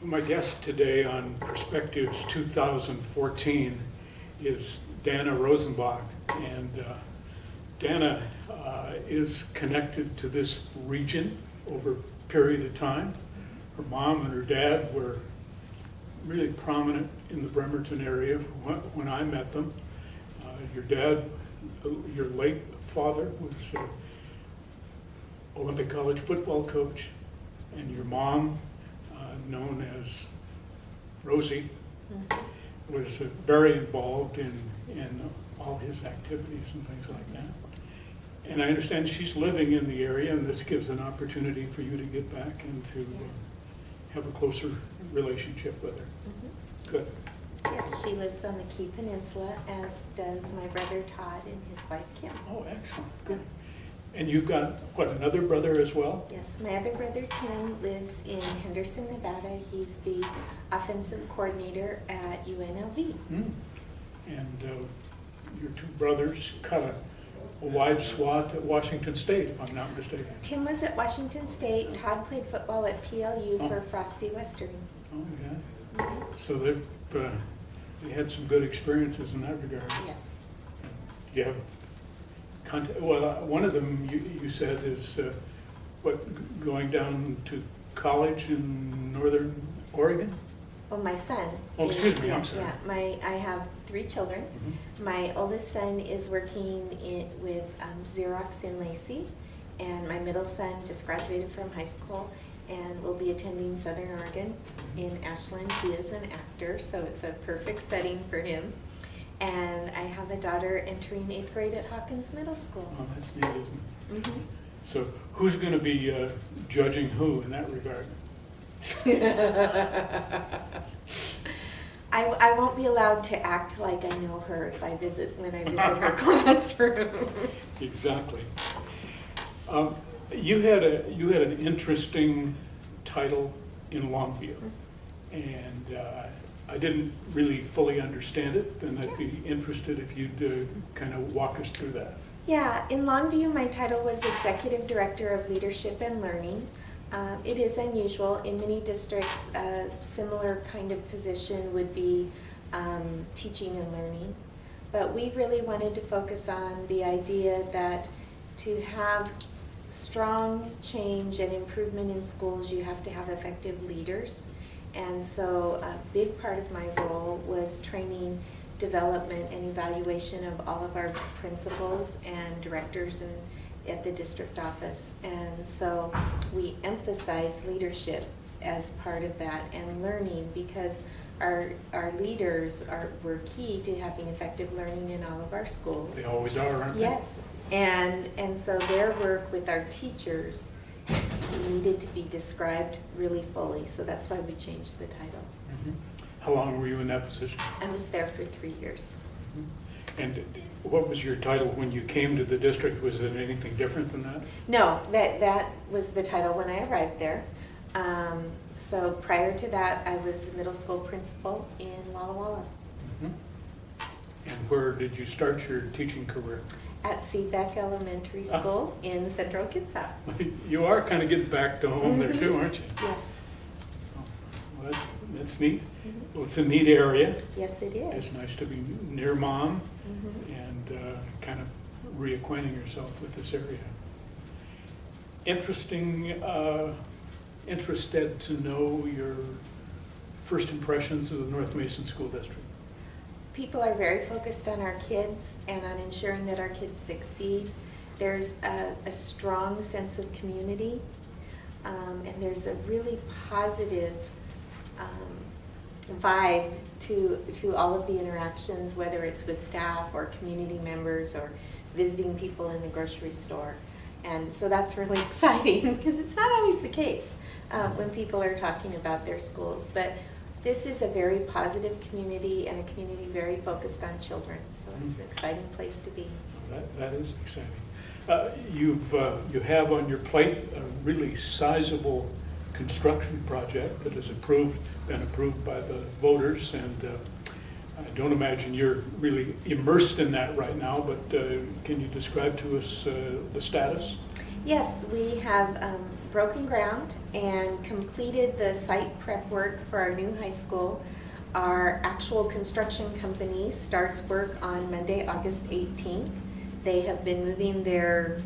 My guest today on Perspectives 2014 is Dana Rosenbach, and Dana is connected to this region over a period of time. Her mom and her dad were really prominent in the Bremerton area when I met them. Your dad, your late father, was an Olympic college football coach, and your mom, known as Rosie, was very involved in all his activities and things like that. And I understand she's living in the area, and this gives an opportunity for you to get back and to have a closer relationship with her. Good. Yes, she lives on the Key Peninsula, as does my brother Todd and his wife Kim. Oh, excellent. Good. And you've got, what, another brother as well? Yes, my other brother Tim lives in Henderson, Nevada. He's the offensive coordinator at UNLV. And your two brothers cut a wide swath at Washington State, if I'm not mistaken. Tim was at Washington State. Todd played football at PLU for Frosty Western. Oh, yeah. So they had some good experiences in that regard. Yes. Do you have contact? Well, one of them you said is going down to college in Northern Oregon? Well, my son. Oh, excuse me, I'm sorry. Yeah, I have 3 children. My oldest son is working with Xerox in Lacey, and my middle son just graduated from high school and will be attending Southern Oregon in Ashland. He is an actor, so it's a perfect setting for him. And I have a daughter entering 8th grade at Hawkins Middle School. Oh, that's neat, isn't it? So who's going to be judging who in that regard? I won't be allowed to act like I know her when I visit her classroom. Exactly. You had an interesting title in Longview, and I didn't really fully understand it, and I'd be interested if you'd kind of walk us through that. Yeah, in Longview, my title was Executive Director of Leadership and Learning. It is unusual. In many districts, a similar kind of position would be teaching and learning. But we really wanted to focus on the idea that to have strong change and improvement in schools, you have to have effective leaders. And so a big part of my role was training, development, and evaluation of all of our principals and directors at the district office. And so we emphasize leadership as part of that, and learning, because our leaders were key to having effective learning in all of our schools. They always are, aren't they? Yes, and so their work with our teachers needed to be described really fully, so that's why we changed the title. How long were you in that position? I was there for 3 years. And what was your title when you came to the district? Was it anything different than that? No, that was the title when I arrived there. So prior to that, I was the middle school principal in Walla Walla. And where did you start your teaching career? At Seebeck Elementary School in Central Kitsap. You are kind of getting back to home there too, aren't you? Yes. Well, that's neat. Well, it's a neat area. Yes, it is. It's nice to be near mom and kind of reacquainting yourself with this area. Interested to know your first impressions of the North Mason School District. People are very focused on our kids and on ensuring that our kids succeed. There's a strong sense of community, and there's a really positive vibe to all of the interactions, whether it's with staff or community members or visiting people in the grocery store. And so that's really exciting, because it's not always the case when people are talking about their schools. But this is a very positive community, and a community very focused on children. So it's an exciting place to be. That is exciting. You have on your plate a really sizable construction project that has been approved by the voters, and I don't imagine you're really immersed in that right now, but can you describe to us the status? Yes, we have broken ground and completed the site prep work for our new high school. Our actual construction company starts work on Monday, August 18th. They have been moving their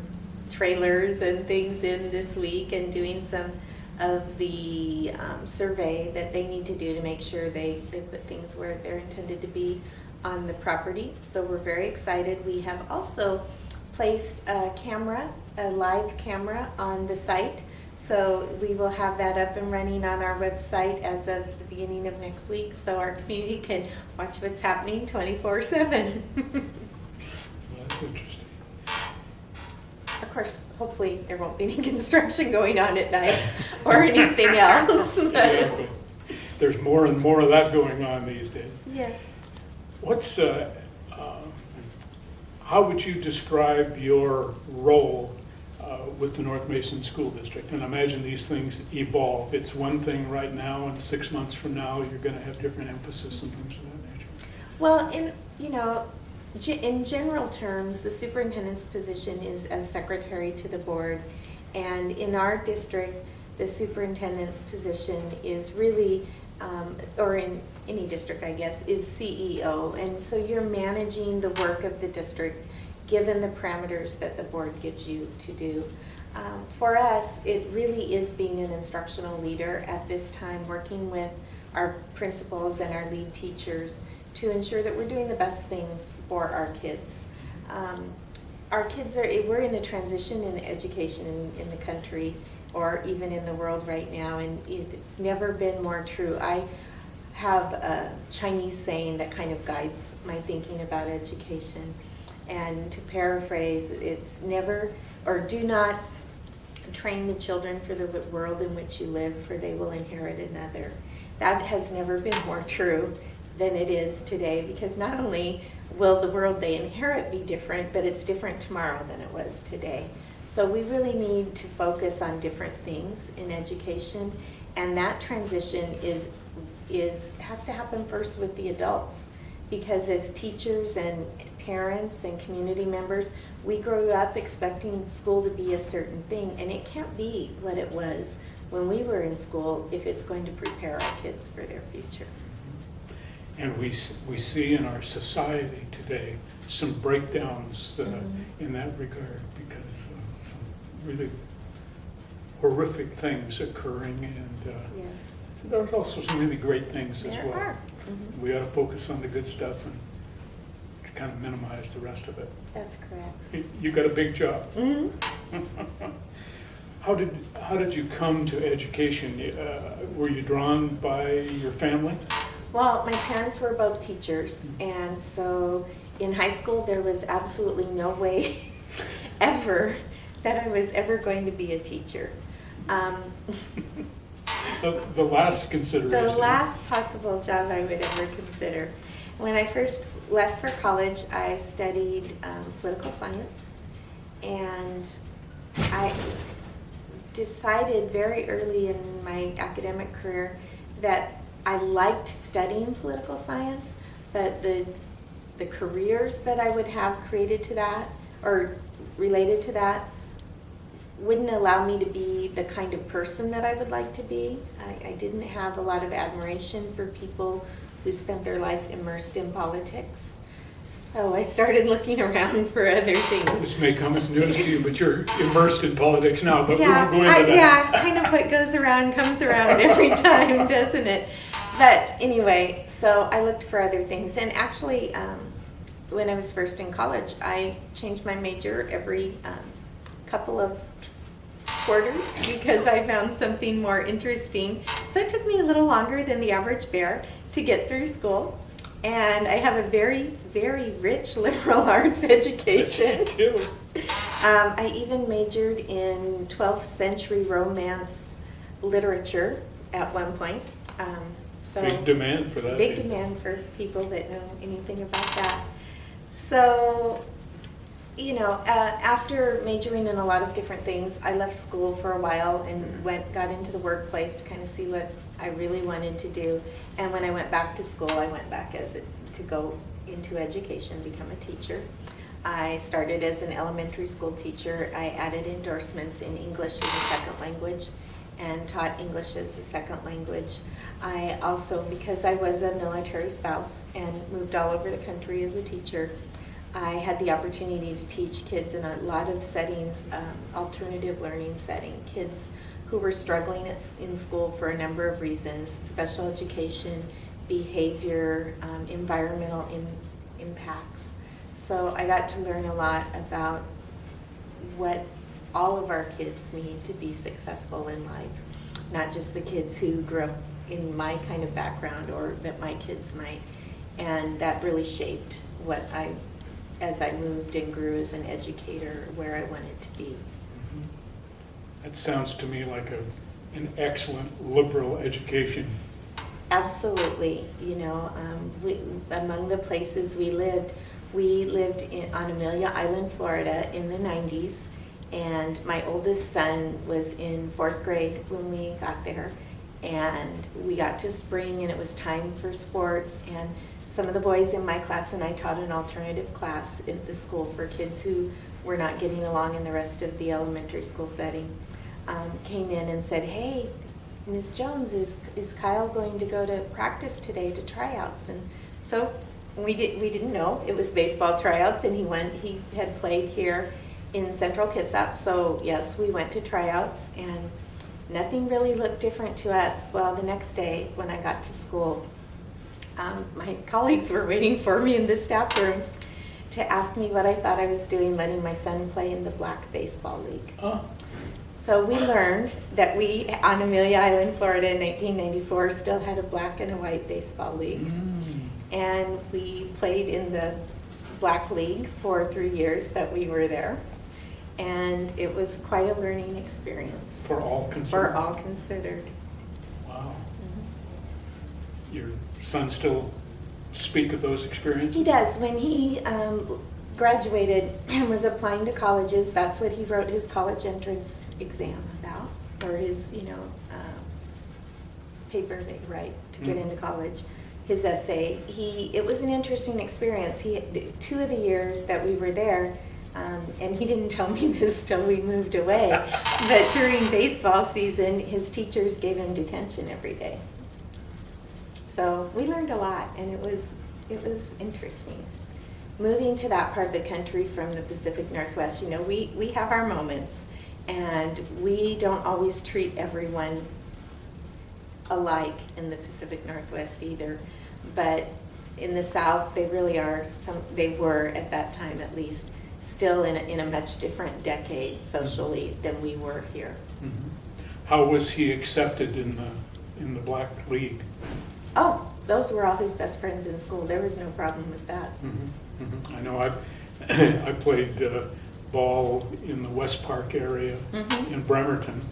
trailers and things in this week and doing some of the survey that they need to do to make sure they put things where they're intended to be on the property. So we're very excited. We have also placed a live camera on the site. So we will have that up and running on our website as of the beginning of next week, so our community can watch what's happening 24/7. Well, that's interesting. Of course, hopefully there won't be any construction going on at night or anything else. But Exactly. There's more and more of that going on these days. yes. What's, how would you describe your role with the North Mason School District? And I imagine these things evolve. It's one thing right now, and 6 months from now, you're going to have different emphasis and things of that nature. Well, in general terms, the superintendent's position is as secretary to the board, and in our district, the superintendent's position is really, or in any district, I guess, is CEO, and so you're managing the work of the district given the parameters that the board gives you to do. For us, it really is being an instructional leader at this time, working with our principals and our lead teachers to ensure that we're doing the best things for our kids. Our kids we're in a transition in education in the country, or even in the world right now, and it's never been more true. I have a Chinese saying that kind of guides my thinking about education. And to paraphrase, it's never, or do not train the children for the world in which you live, for they will inherit another. That has never been more true than it is today, because not only will the world they inherit be different, but it's different tomorrow than it was today. So we really need to focus on different things in education, and that transition has to happen first with the adults, because as teachers and parents and community members, we grow up expecting school to be a certain thing, and it can't be what it was when we were in school if it's going to prepare our kids for their future. And we see in our society today some breakdowns in that regard, because of some really horrific things occurring, and Yes. there's also some really great things as There well. are. Mhm. We ought to focus on the good stuff and kind of minimize the rest of it. That's correct. You got a big job. Mhm. How did you come to education? Were you drawn by your family? Well, my parents were both teachers, and so in high school there was absolutely no way ever that I was ever going to be a teacher. The last consideration. The last possible job I would ever consider. When I first left for college, I studied political science, and I decided very early in my academic career that I liked studying political science, but the careers that I would have created to that or related to that wouldn't allow me to be the kind of person that I would like to be. I didn't have a lot of admiration for people who spent their life immersed in politics. So I started looking around for other things. This may come as news to you, but you're immersed in politics now, but we won't go into that. Yeah, kind of what goes around comes around every time, doesn't it? But anyway, so I looked for other things. And actually, when I was first in college, I changed my major every couple of quarters because I found something more interesting. So it took me a little longer than the average bear to get through school. And I have a very, very rich liberal arts education. Yes, you do. I even majored in 12th century Romance literature at one point. So Big demand for that. big demand for people that know anything about that. So, you know, after majoring in a lot of different things, I left school for a while and got into the workplace to kind of see what I really wanted to do. And when I went back to school, I went back to go into education, become a teacher. I started as an elementary school teacher. I added endorsements in English as a second language and taught English as a second language. I also, because I was a military spouse and moved all over the country as a teacher, I had the opportunity to teach kids in a lot of settings, alternative learning setting, kids who were struggling in school for a number of reasons, special education, behavior, environmental impacts. So I got to learn a lot about what all of our kids need to be successful in life, not just the kids who grew up in my kind of background or that my kids might. And that really shaped what as I moved and grew as an educator, where I wanted to be. That sounds to me like an excellent liberal education. Absolutely. You know, among the places we lived on Amelia Island, Florida in the 90s, and my oldest son was in 4th grade when we got there, and we got to spring and it was time for sports, and some of the boys in my class, and I taught an alternative class at the school for kids who were not getting along in the rest of the elementary school setting, came in and said, "Hey, Ms. Jones, is Kyle going to go to practice today to tryouts?" And so we didn't know it was baseball tryouts, and he had played here in Central Kitsap, so yes, we went to tryouts, and nothing really looked different to us. Well, the next day when I got to school, my colleagues were waiting for me in the staff room to ask me what I thought I was doing letting my son play in the Black Baseball League. Oh. So we learned that we, on Amelia Island, Florida in 1994, still had a black and a white baseball league. And we played in the Black League for 3 years that we were there. And it was quite a learning experience. For all considered? For all considered. Wow. Your son still speak of those experiences? He does. When he graduated and was applying to colleges, that's what he wrote his college entrance exam about, or his, paper they write to get into college, his essay. It was an interesting experience. 2 of the years that we were there, and he didn't tell me this till we moved away, but during baseball season, his teachers gave him detention every day. So we learned a lot, and it was interesting. Moving to that part of the country from the Pacific Northwest, we have our moments, and we don't always treat everyone alike in the Pacific Northwest either. But in the South, they really are, they were at that time at least, still in a much different decade socially than we were here. Mm-hmm. How was he accepted in the Black League? Oh, those were all his best friends in school. There was no problem with that. Mm-hmm. Mm-hmm. I know I played ball in the West Park area in Bremerton,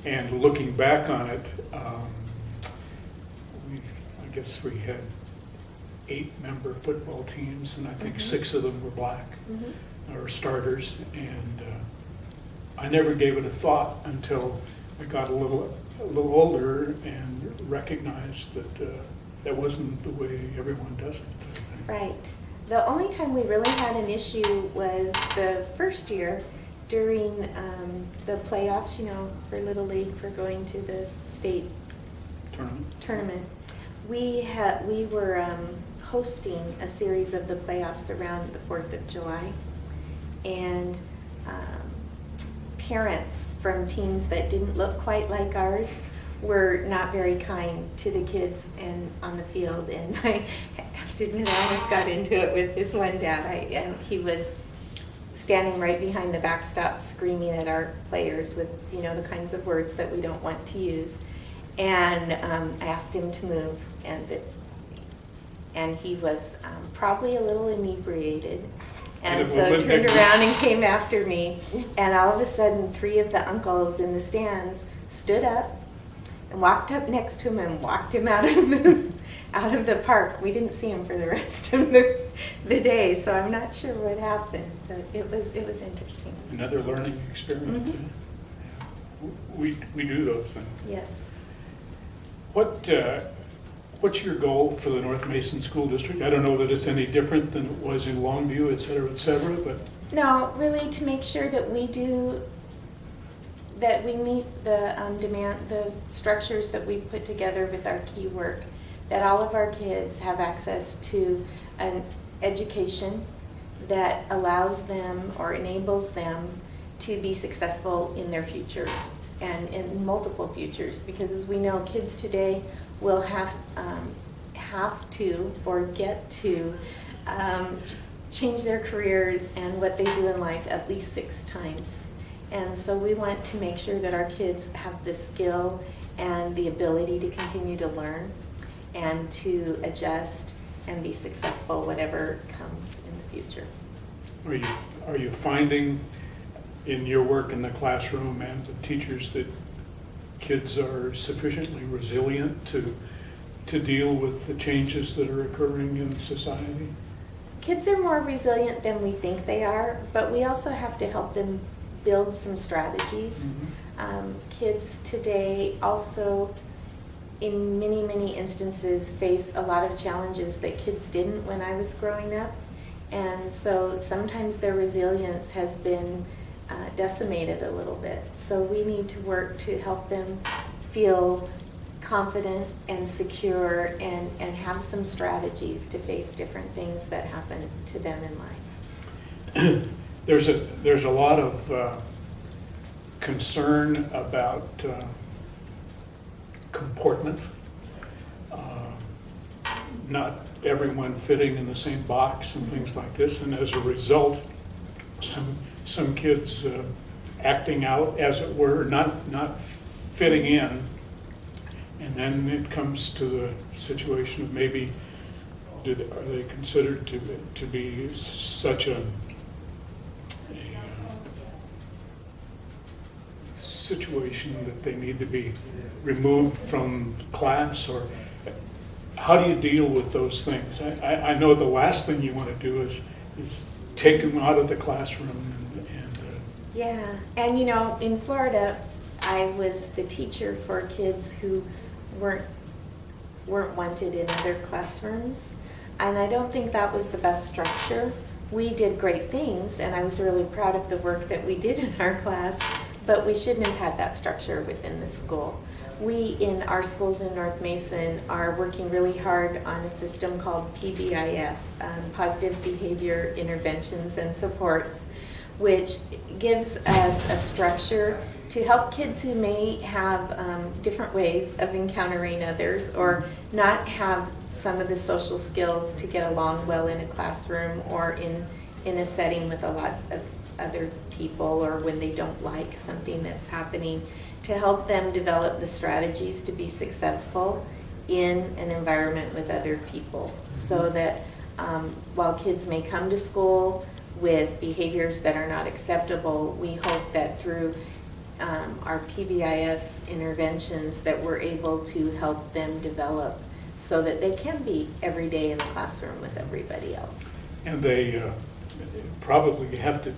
and looking back on it, I guess we had 8-member football teams, and I think 6 of them were black, or starters, and I never gave it a thought until I got a little older and recognized that that wasn't the way everyone does it. Right. The only time we really had an issue was the first year during the playoffs, for Little League, for going to the state tournament. We were hosting a series of the playoffs around the 4th of July, and parents from teams that didn't look quite like ours were not very kind to the kids and on the field, and I have to admit I almost got into it with this one dad. And he was standing right behind the backstop screaming at our players with the kinds of words that we don't want to use, and I asked him to move, and he was probably a little inebriated, and so turned around and came after me, and all of a sudden 3 of the uncles in the stands stood up and walked up next to him and walked him out of the park. We didn't see him for the rest of the day, so I'm not sure what happened, but it was interesting. Another learning experience. Yeah. We do those things. Yes. What What's your goal for the North Mason School District? I don't know that it's any different than it was in Longview, et cetera, but No, really to make sure that we meet the the structures that we put together with our key work, that all of our kids have access to an education that allows them or enables them to be successful in their futures and in multiple futures, because as we know, kids today will have to or get to change their careers and what they do in life at least 6 times. And so we want to make sure that our kids have the skill and the ability to continue to learn and to adjust and be successful whatever comes in the future. are you finding in your work in the classroom and the teachers that kids are sufficiently resilient to deal with the changes that are occurring in society? Kids are more resilient than we think they are, but we also have to help them build some strategies. Kids today also, in many, many instances, face a lot of challenges that kids didn't when I was growing up. And so sometimes their resilience has been decimated a little bit. So we need to work to help them feel confident and secure and have some strategies to face different things that happen to them in life. There's a lot of concern about comportment, not everyone fitting in the same box and things like this, and as a result, some kids acting out, as it were, not fitting in, and then it comes to the situation of maybe are they considered to be such a situation that they need to be removed from class, or how do you deal with those things? I know the last thing you want to do is take them out of the classroom Yeah, and you know, in Florida, I was the teacher for kids who weren't wanted in other classrooms, and I don't think that was the best structure. We did great things, and I was really proud of the work that we did in our class, but we shouldn't have had that structure within the school. We, in our schools in North Mason, are working really hard on a system called PBIS, Positive Behavior Interventions and Supports, which gives us a structure to help kids who may have different ways of encountering others or not have some of the social skills to get along well in a classroom or in a setting with a lot of other people, or when they don't like something that's happening, to help them develop the strategies to be successful in an environment with other people, so that while kids may come to school with behaviors that are not acceptable, we hope that through our PBIS interventions that we're able to help them develop so that they can be every day in the classroom with everybody else. And they probably have to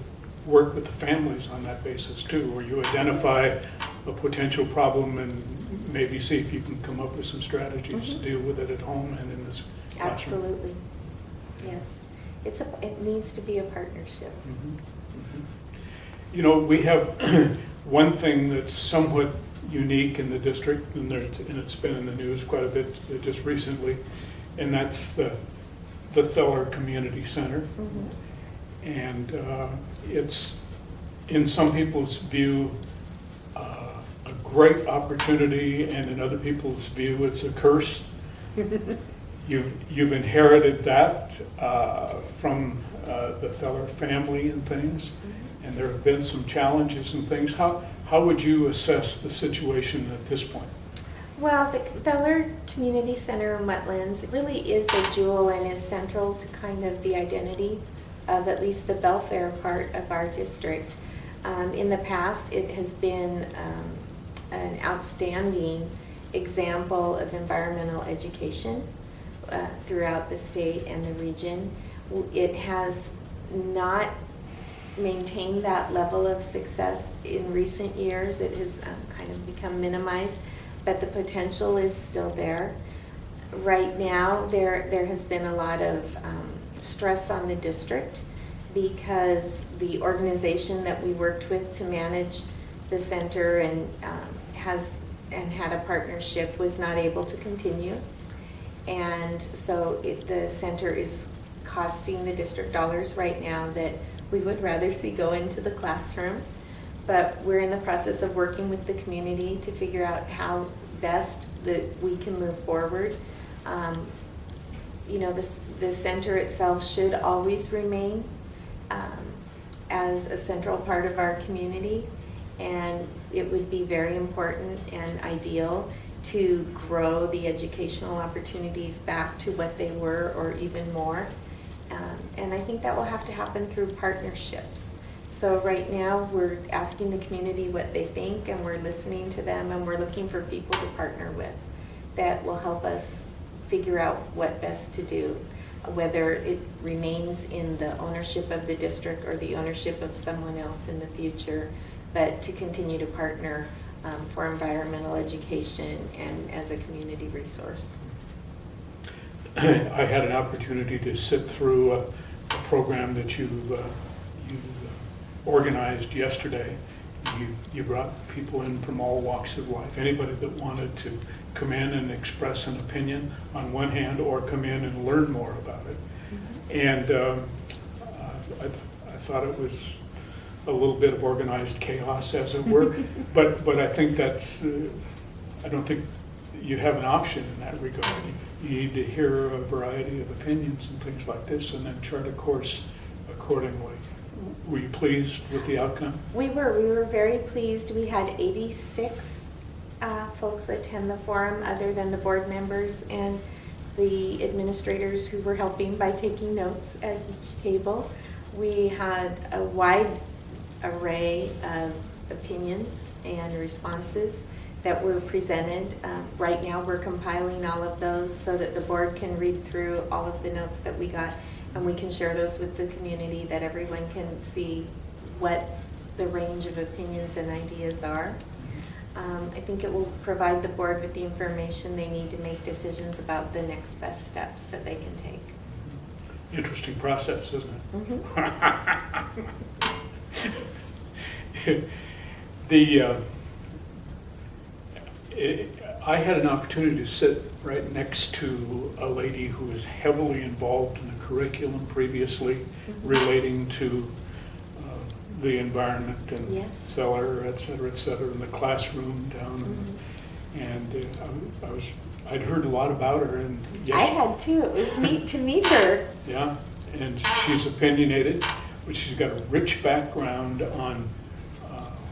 work with the families on that basis too, where you identify a potential problem and maybe see if you can come up with some strategies to deal with it at home and in this classroom. Absolutely, yes. It needs to be a partnership. You know, we have one thing that's somewhat unique in the district, and it's been in the news quite a bit just recently, and that's the Feller Community Center. And it's, in some people's view, a great opportunity, and in other people's view, it's a curse. You've inherited that from the Feller family and things, and there have been some challenges and things. How would you assess the situation at this point? Well, the Feller Community Center in Wetlands really is a jewel and is central to kind of the identity of at least the Belfair part of our district. In the past, it has been an outstanding example of environmental education throughout the state and the region. It has not maintained that level of success in recent years. It has kind of become minimized, but the potential is still there. Right now, there has been a lot of stress on the district because the organization that we worked with to manage the center and had a partnership was not able to continue. And so the center is costing the district dollars right now that we would rather see go into the classroom. But we're in the process of working with the community to figure out how best that we can move forward. You know, the center itself should always remain as a central part of our community, and it would be very important and ideal to grow the educational opportunities back to what they were or even more. And I think that will have to happen through partnerships. So right now we're asking the community what they think, and we're listening to them, and we're looking for people to partner with that will help us figure out what best to do, whether it remains in the ownership of the district or the ownership of someone else in the future, but to continue to partner for environmental education and as a community resource. I had an opportunity to sit through a program that you organized yesterday. You brought people in from all walks of life, anybody that wanted to come in and express an opinion on one hand, or come in and learn more about it. Mm-hmm. And I thought it was a little bit of organized chaos, as it were, but I think that's, I don't think you have an option in that regard. You need to hear a variety of opinions and things like this, and then chart a course accordingly. Were you pleased with the outcome? We were very pleased. We had 86 folks attend the forum, other than the board members and the administrators who were helping by taking notes at each table. We had a wide array of opinions and responses that were presented. Right now we're compiling all of those so that the board can read through all of the notes that we got, and we can share those with the community, that everyone can see what the range of opinions and ideas are. I think it will provide the board with the information they need to make decisions about the next best steps that they can take. Interesting process, isn't it? Mm-hmm. I had an opportunity to sit right next to a lady who was heavily involved in the curriculum previously, mm-hmm. relating to the environment and yes. Feller, et cetera, in the classroom down. Mm-hmm. And I'd heard a lot about her. And yes, I had too. It was neat to meet her. Yeah, and she's opinionated, but she's got a rich background on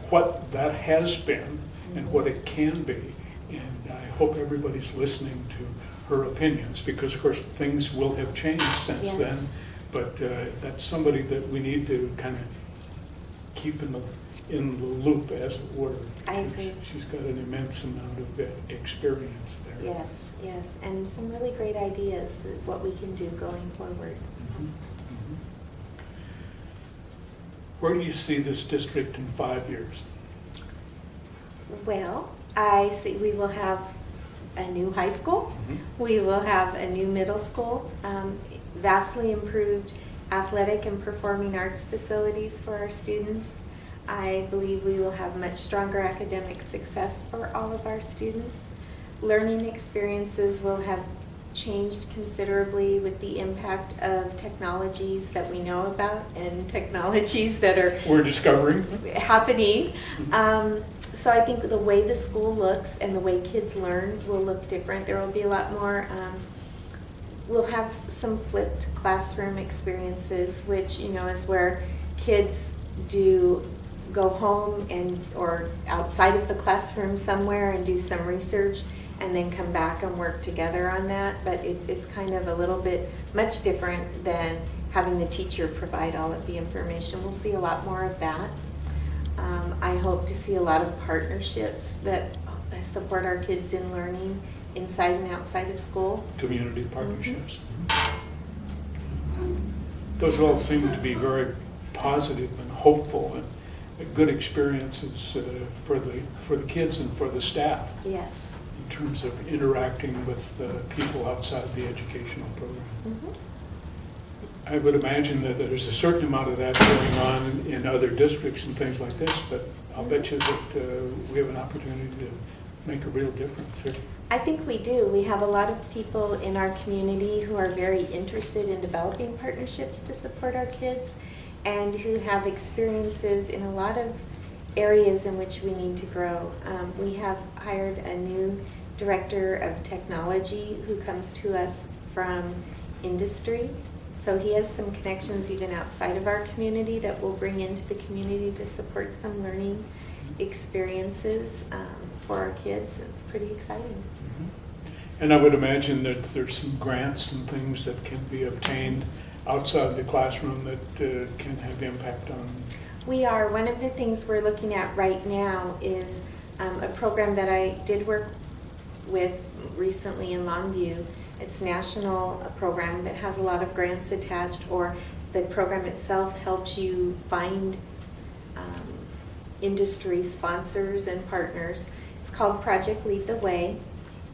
what that has been and what it can be. And I hope everybody's listening to her opinions, because of course things will have changed since yes. then. But that's somebody that we need to kind of keep in the loop, as it were. I agree. She's got an immense amount of experience there. Yes, yes, and some really great ideas that what we can do going forward. Mm-hmm. Mm-hmm. Where do you see this district in 5 years? Well, I see we will have a new high school. Mm-hmm. We will have a new middle school, vastly improved athletic and performing arts facilities for our students. I believe we will have much stronger academic success for all of our students. Learning experiences will have changed considerably with the impact of technologies that we know about and technologies that we're discovering happening. So I think the way the school looks and the way kids learn will look different. There will be a lot more, we'll have some flipped classroom experiences, which, you know, is where kids do go home or outside of the classroom somewhere and do some research and then come back and work together on that. But it's kind of a little bit much different than having the teacher provide all of the information. We'll see a lot more of that. I hope to see a lot of partnerships that support our kids in learning inside and outside of school. Community partnerships. Mm-hmm. Those all seem to be very positive and hopeful and good experiences for the kids and for the staff. Yes. terms of interacting with people outside the educational program. Mhm. I would imagine that there's a certain amount of that going on in other districts and things like this, but I'll bet you that we have an opportunity to make a real difference here. I think we do. We have a lot of people in our community who are very interested in developing partnerships to support our kids and who have experiences in a lot of areas in which we need to grow. We have hired a new director of technology who comes to us from industry. So he has some connections even outside of our community that we'll bring into the community to support some learning experiences for our kids. It's pretty exciting. And I would imagine that there's some grants and things that can be obtained outside the classroom that can have impact on. We are. One of the things we're looking at right now is a program that I did work with recently in Longview. It's national, a program that has a lot of grants attached, or the program itself helps you find industry sponsors and partners. It's called Project Lead the Way,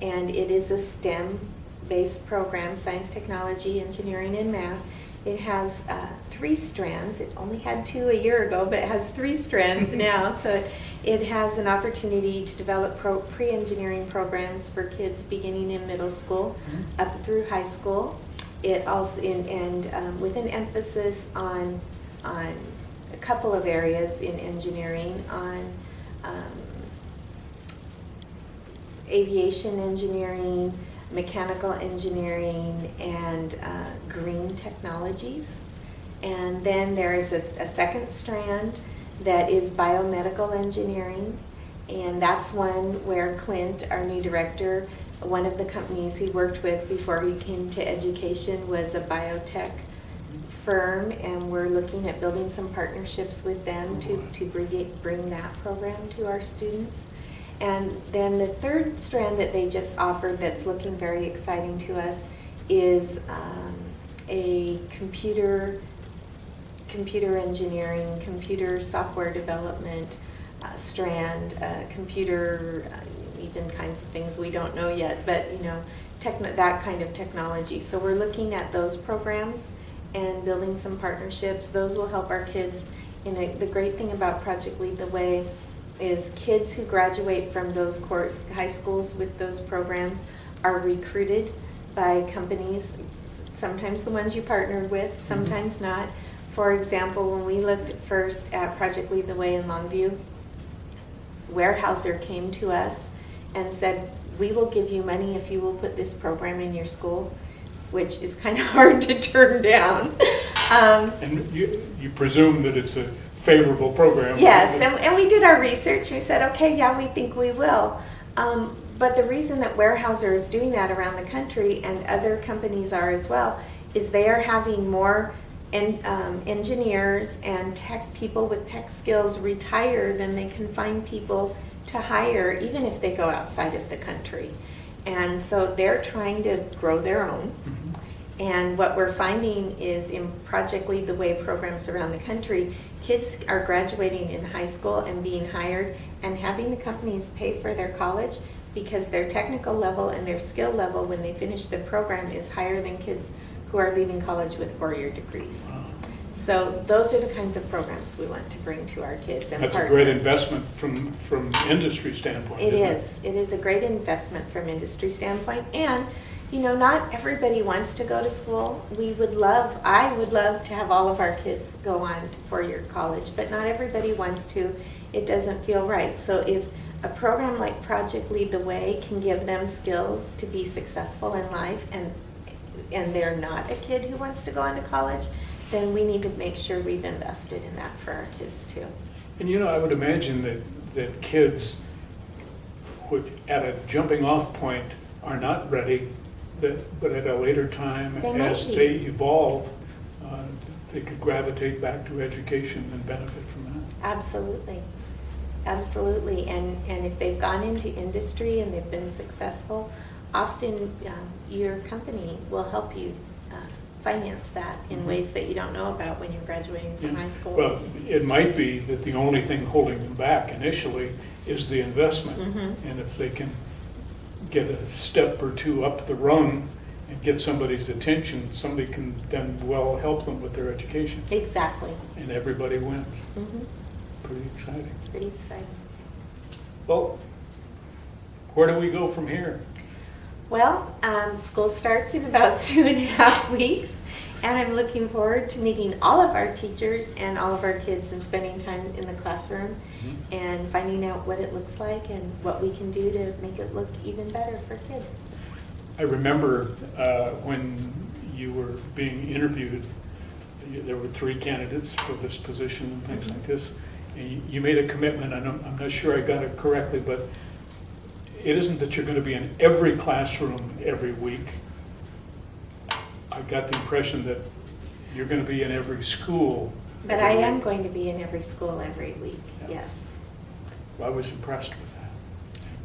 and it is a STEM-based program, science, technology, engineering, and math. It has 3 strands. It only had 2 a year ago, but it has 3 strands now. So it has an opportunity to develop pre-engineering programs for kids beginning in middle school up through high school. It also with an emphasis on a couple of areas in engineering, on aviation engineering, mechanical engineering, and green technologies. And then there is a second strand that is biomedical engineering, and that's one where Clint, our new director, one of the companies he worked with before he came to education was a biotech firm, and we're looking at building some partnerships with them to bring that program to our students. And then the third strand that they just offered that's looking very exciting to us is a computer engineering, computer software development strand, computer, even kinds of things we don't know yet, but that kind of technology. So we're looking at those programs and building some partnerships. Those will help our kids. The great thing about Project Lead the Way is kids who graduate from those high schools with those programs are recruited by companies, sometimes the ones you partnered with, sometimes not. For example, when we looked first at Project Lead the Way in Longview, Weyerhaeuser came to us and said, "We will give you money if you will put this program in your school," which is kind of hard to turn down. And you presume that it's a favorable program? Yes, and we did our research. We said, okay, yeah, we think we will. But the reason that Weyerhaeuser is doing that around the country, and other companies are as well, is they are having more engineers and tech people with tech skills retire than they can find people to hire, even if they go outside of the country. And so they're trying to grow their own. And what we're finding is in Project Lead the Way programs around the country, kids are graduating in high school and being hired and having the companies pay for their college because their technical level and their skill level when they finish the program is higher than kids who are leaving college with 4-year degrees. So those are the kinds of programs we want to bring to our kids. And that's a great investment from industry standpoint. It is. It is a great investment from industry standpoint. And not everybody wants to go to school. I would love to have all of our kids go on to 4-year college, but not everybody wants to. It doesn't feel right. So if a program like Project Lead the Way can give them skills to be successful in life, and they're not a kid who wants to go on to college, then we need to make sure we've invested in that for our kids too. And I would imagine that kids which at a jumping off point are not ready, but at a later time, as they evolve, they could gravitate back to education and benefit from that. Absolutely. Absolutely. And if they've gone into industry and they've been successful, often your company will help you finance that in ways that you don't know about when you're graduating from high school. Well, it might be that the only thing holding them back initially is the investment. And if they can get a step or two up the rung and get somebody's attention, somebody can then well help them with their education. Exactly. And everybody wins. Mm-hmm. Pretty exciting. Pretty exciting. Well, where do we go from here? Well, school starts in about 2.5 weeks, and I'm looking forward to meeting all of our teachers and all of our kids and spending time in the classroom and finding out what it looks like and what we can do to make it look even better for kids. I remember when you were being interviewed, there were 3 candidates for this position and things like this. And you made a commitment, and I'm not sure I got it correctly, but it isn't that you're going to be in every classroom every week. I got the impression that you're going to be in every school. But I am going to be in every school every week, Yeah. yes. I was impressed with that.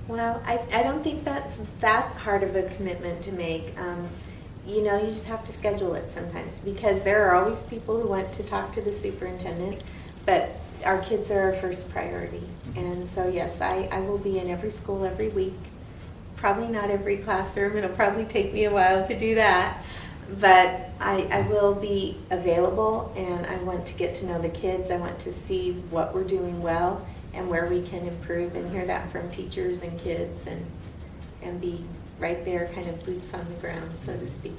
Well, I don't think that's that hard of a commitment to make. You know, you just have to schedule it sometimes because there are always people who want to talk to the superintendent, but our kids are our first priority. And so, yes, I will be in every school every week. Probably not every classroom. It'll probably take me a while to do that. But I will be available, and I want to get to know the kids. I want to see what we're doing well and where we can improve and hear that from teachers and kids and be right there, kind of boots on the ground, so to speak.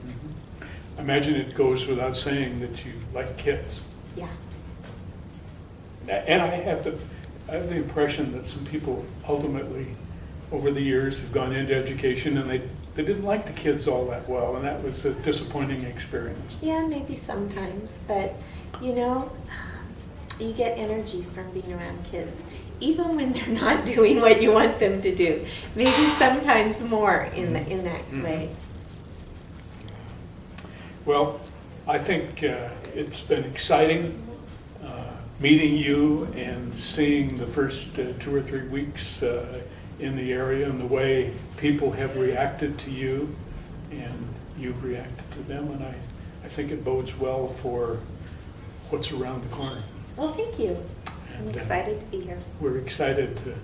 I imagine it goes without saying that you like kids. Yeah. And I have the impression that some people ultimately, over the years, have gone into education and they didn't like the kids all that well, and that was a disappointing experience. Yeah, maybe sometimes, but you know, you get energy from being around kids, even when they're not doing what you want them to do. Maybe sometimes more in that way. Well, I think it's been exciting meeting you and seeing the first 2 or 3 weeks in the area and the way people have reacted to you and you've reacted to them, and I think it bodes well for what's around the corner. Well, thank you. I'm And, excited to be here. We're excited to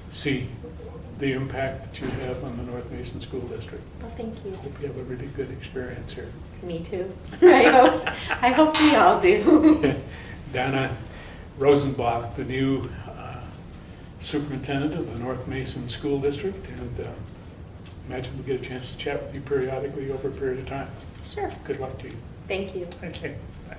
see the impact that you have on the North Mason School District. Well, thank you. Hope you have a really good experience here. Me too. I hope we all do. Dana Rosenbach, the new superintendent of the North Mason School District, and imagine we'll get a chance to chat with you periodically over a period of time. Sure. Good luck to you. Thank you. Thank you. Bye.